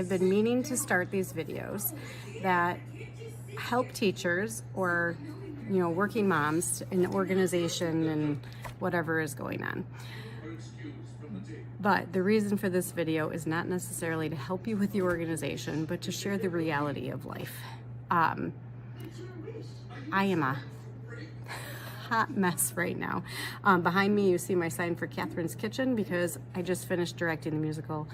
I've been meaning to start these videos that help teachers or working moms in organization and whatever is going on. But the reason for this video is not necessarily to help you with the organization, but to share the reality of life. I am a hot mess right now. Behind me you see my sign for Catherine's Kitchen, because I just finished directing the musical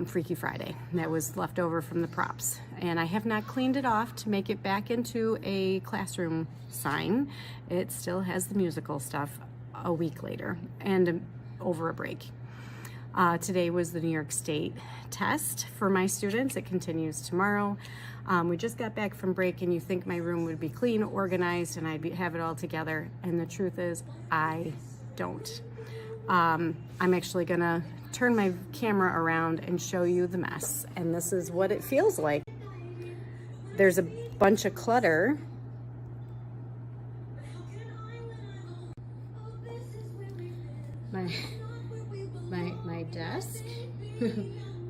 Freaky Friday that was left over from the props, and I have not cleaned it off to make it back into a classroom sign. It still has the musical stuff a week later and over a break. Today was the New York State test for my students. It continues tomorrow. We just got back from break, and you think my room would be clean, organized, and I'd have it all together, and the truth is I don't. I'm actually gonna turn my camera around and show you the mess, and this is what it feels like. There's a bunch of clutter. My desk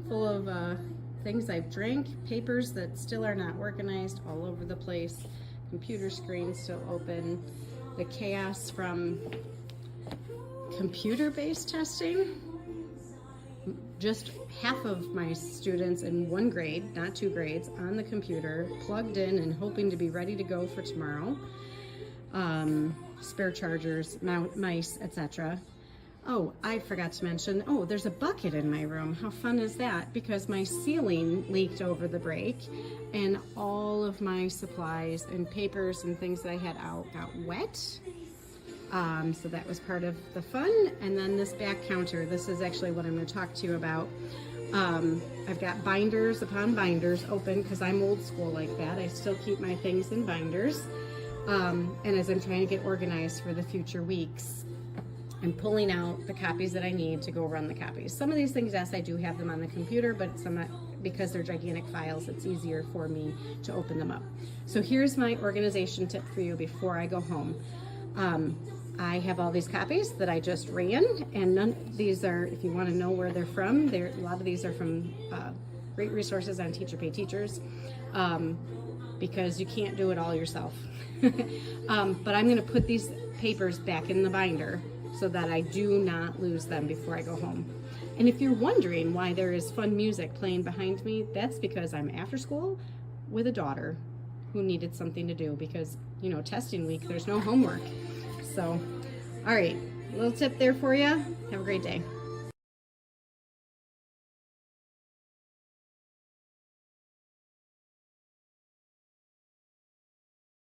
full of things I've drank, papers that still are not organized all over the place, computer screen still open, the chaos from computer-based testing. Just half of my students in one grade, not two grades, on the computer, plugged in and hoping to be ready to go for tomorrow. Spare chargers, mice, etc. Oh, I forgot to mention, there's a bucket in my room. How fun is that? Because my ceiling leaked over the break, and all of my supplies and papers and things that I had out got wet. So that was part of the fun. And then this back counter, this is actually what I'm going to talk to you about. I've got binders upon binders open because I'm old school like that. I still keep my things in binders. And as I'm trying to get organized for the future weeks, I'm pulling out the copies that I need to go run the copies. Some of these things, yes, I do have them on the computer, but some, because they're gigantic files, it's easier for me to open them up. So here's my organization tip for you before I go home. I have all these copies that I just ran, and none of these are, if you want to know where they're from, a lot of these are from great resources on Teacher Pay Teachers, because you can't do it all yourself. But I'm going to put these papers back in the binder so that I do not lose them before I go home. And if you're wondering why there is fun music playing behind me, that's because I'm after school with a daughter who needed something to do because, testing week, there's no homework. So, all right, a little tip there for you. Have a great day.